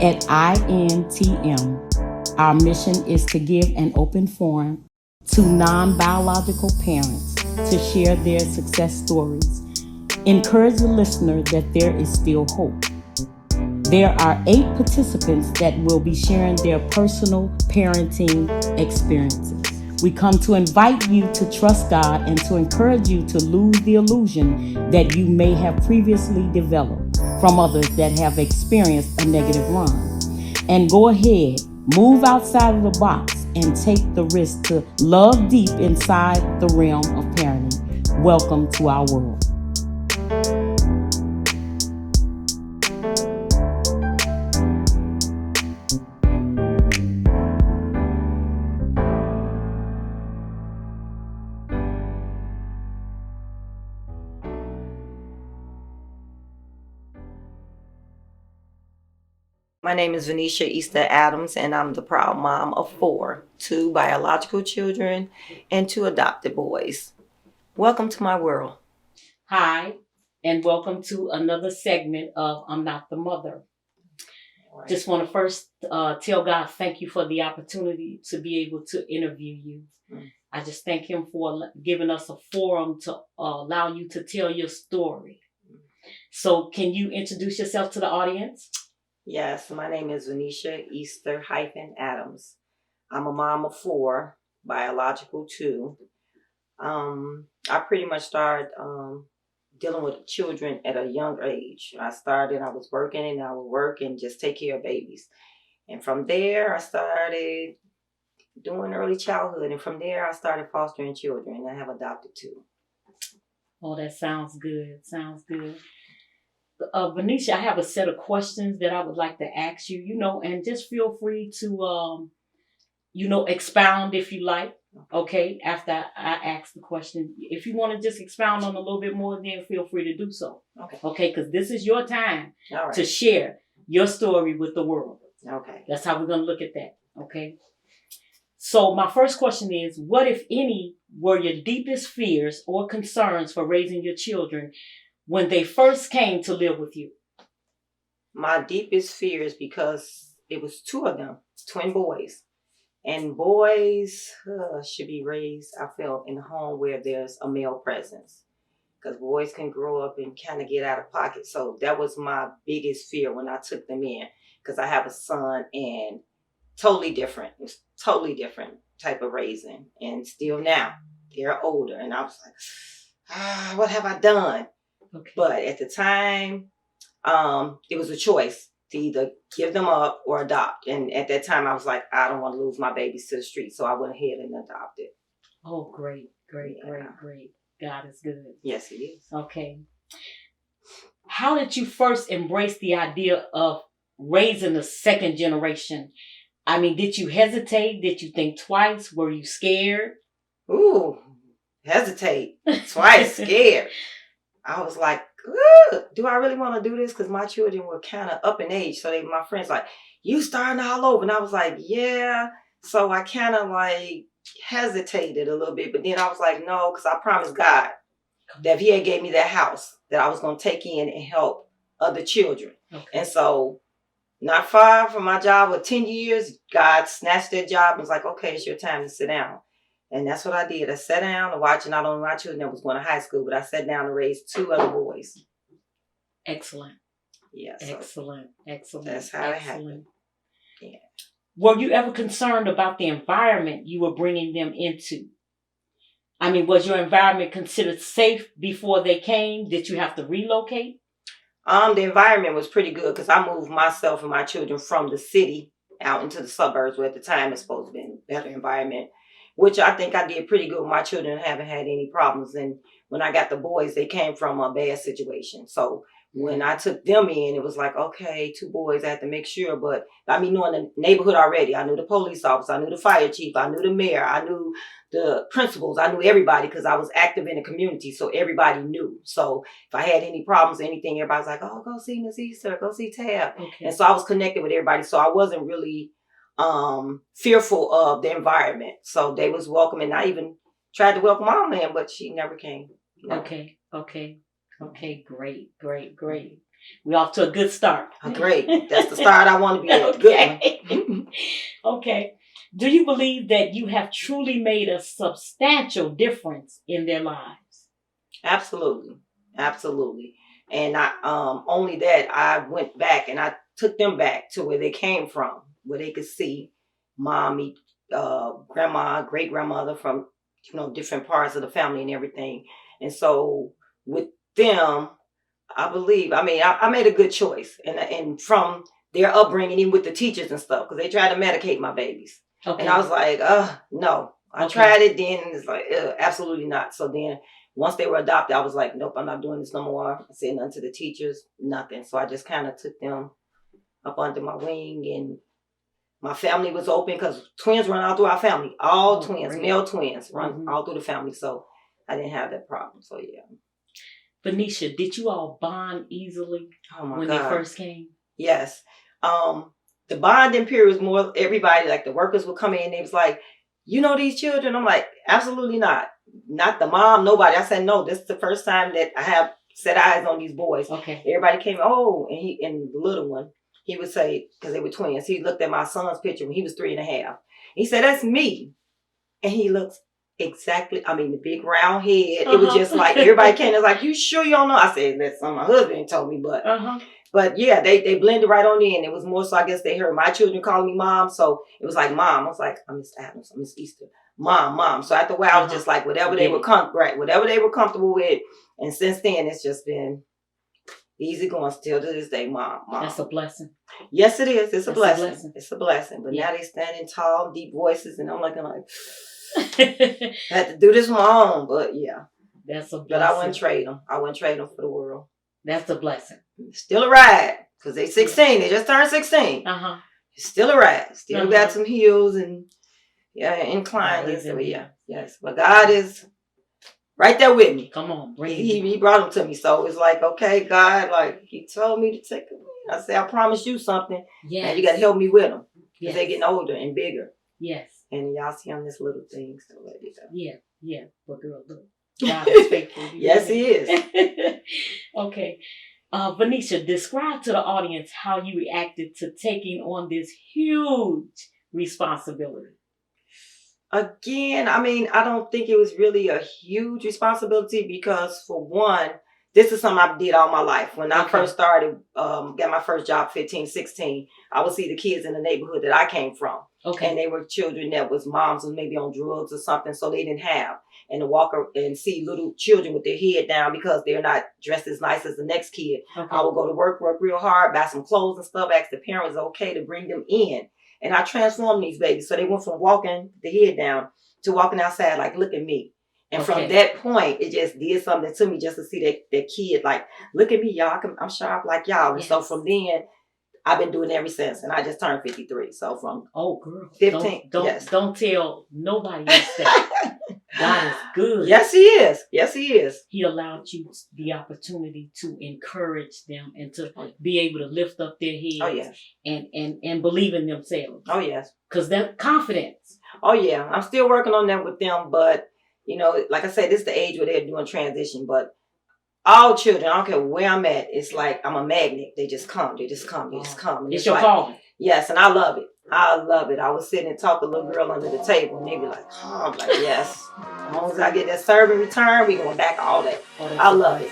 At INTM, our mission is to give an open forum to non-biological parents to share their success stories. Encourage the listener that there is still hope. There are 8 participants that will be sharing their personal parenting experiences. We come to invite you to trust God and to encourage you to lose the illusion that you may have previously developed from others that have experienced a negative run. And go ahead, move outside of the box and take the risk to love deep inside the realm of parenting. Welcome to our world. My name is Vanisca Easter Adams, and I'm the proud mom of 4, 2 biological children and 2 adopted boys. Welcome to my world. Hi, and welcome to another segment of I'm Not the Mother. Right. Just want to first tell God thank you for the opportunity to be able to interview you. I just thank Him for giving us a forum to allow you to tell your story. So can you introduce yourself to the audience? Yes, my name is Vanisca Easter Adams. I'm a mom of 4, biological 2. I pretty much started dealing with children at a young age. I was working and I would work and just take care of babies. And from there, I started doing early childhood. And from there, I started fostering children. And I have adopted 2. Oh, that sounds good. Sounds good. Vaniscia, I have a set of questions that I would like to ask you, and just feel free to, expound if you like. Okay, after I ask the question, if you want to just expound on a little bit more, then feel free to do so. Okay, because this is your time to share your story with the world. Okay. That's how we're going to look at that. Okay. So my first question is, what, if any, were your deepest fears or concerns for raising your children when they first came to live with you? My deepest fears, because it was 2 of them, twin boys. And boys should be raised, I felt, in a home where there's a male presence. Because boys can grow up and kind of get out of pocket. So that was my biggest fear when I took them in. Because I have a son and totally different. It's totally different type of raising. And still now, they're older. And I was like, what have I done? Okay. But at the time, it was a choice to either give them up or adopt. And at that time, I was like, I don't want to lose my babies to the street. So I went ahead and adopted. Oh, great. God is good. Yes, He is. Okay. How did you first embrace the idea of raising the second generation? I mean, did you hesitate? Did you think twice? Were you scared? Ooh, hesitate. Twice, scared. I was like, do I really want to do this? Because my children were kind of up in age. So my friends like, you starting all over. And I was like, yeah. So I kind of hesitated a little bit. But then I was like, no, because I promised God that if He had gave me that house, that I was going to take in and help other children. Okay. And so not far from my job of 10 years, God snatched that job and was like, okay, it's your time to sit down. And that's what I did. I sat down and watched not only my children that was going to high school, but I sat down and raised 2 other boys. Excellent. Yeah. So excellent. That's how it happened. Yeah. Were you ever concerned about the environment you were bringing them into? I mean, was your environment considered safe before they came? Did you have to relocate? The environment was pretty good because I moved myself and my children from the city out into the suburbs, where at the time it's supposed to be a better environment, which I think I did pretty good. My children haven't had any problems. And when I got the boys, they came from a bad situation. So when I took them in, it was like, okay, 2 boys, I had to make sure. But I mean, knowing the neighborhood already, I knew the police officer, I knew the fire chief, I knew the mayor, I knew the principals, I knew everybody because I was active in the community. So everybody knew. So if I had any problems or anything, everybody was like, oh, go see Miss Easter, go see Tab. Okay. And so I was connected with everybody. So I wasn't really fearful of the environment. So they was welcoming. I even tried to welcome Mama in, but she never came. No. Okay, great. We're off to a good start. Great. That's the start I want to be at. Okay. Good one. Okay. Do you believe that you have truly made a substantial difference in their lives? Absolutely. Absolutely. And I only that I went back and I took them back to where they came from, where they could see mommy, grandma, great grandmother from, different parts of the family and everything. And so with them, I believe, I made a good choice. And from their upbringing, even with the teachers and stuff, because they tried to medicate my babies. Okay. And I was like, no. I tried it then, and it's like, absolutely not. So then once they were adopted, I was like, nope, I'm not doing this no more. I said nothing to the teachers, nothing. So I just kind of took them up under my wing, and my family was open because twins run all through our family. All twins, great. Male twins run all through the family. So I didn't have that problem. So yeah. Vaniscia, did you all bond easily when they first came? Yes. The bonding period was more everybody, like the workers would come in, they was like, you know these children? I'm like, absolutely not. Not the mom, nobody. I said, no, this is the first time that I have set eyes on these boys. Okay. Everybody came, and the little one, he would say, because they were twins, he looked at my son's picture when he was 3.5. He said, that's me. And he looks exactly, the big round head. It was just like, everybody came and was like, you sure you don't know? I said, that's something my husband told me, but... But yeah, they blended right on in. It was more so I guess they heard my children calling me mom. So it was like mom. I was like, I'm Miss Adams, I'm Miss Easter. Mom. So after a while, I was just like whatever they were comfortable with. And since then it's just been easy going still to this day, mom. That's a blessing. Yes, it is. It's a blessing. It's a blessing. But now they standing tall, deep voices, and I'm like I had to do this on my own. But yeah. That's a blessing. But I wouldn't trade them. For the world. That's a blessing. Still a ride. Because they 16. They just turned 16. Still a ride. Still got some hills and inclines. So yeah. Yes. But God is right there with me. Come on. He brought them to me. So it's like, okay, God, like he told me to take them. I said, I promised you something. Yes. And you got to help me with them. Because they're getting older and bigger. Yes. And y'all see on this little thing. So Yeah. But girl, look. God is faithful. Yes, he is. Okay. Vaniscia, describe to the audience how you reacted to taking on this huge responsibility. Again, I don't think it was really a huge responsibility because, for one, this is something I did all my life. When I first started, got my first job, 15, 16, I would see the kids in the neighborhood that I came from. Okay. And they were children that was moms was maybe on drugs or something, so they didn't have. And to walk and see little children with their head down because they're not dressed as nice as the next kid. I would go to work real hard, buy some clothes and stuff, ask the parents okay to bring them in. And I transformed these babies. So they went from walking the head down to walking outside like, look at me. And from that point, it just did something to me just to see that kid like, look at me, y'all. I'm sharp like y'all. And so from then, I've been doing it ever since. And I just turned 53. So from 15. Don't tell nobody else that. God is good. Yes, he is. Yes, he is. He allowed you the opportunity to encourage them and to be able to lift up their heads and believe in themselves. Oh, yes. Because that confidence. Oh, yeah. I'm still working on that with them. But, like I said, this is the age where they're doing transition. But all children, I don't care where I'm at, it's like I'm a magnet. They just come. They just come. And it's your calling. Yes, and I love it. I love it. I was sitting and talking to a little girl under the table, and they be like, I'm like, yes. As long as I get that serving return, we going back all that. I love it.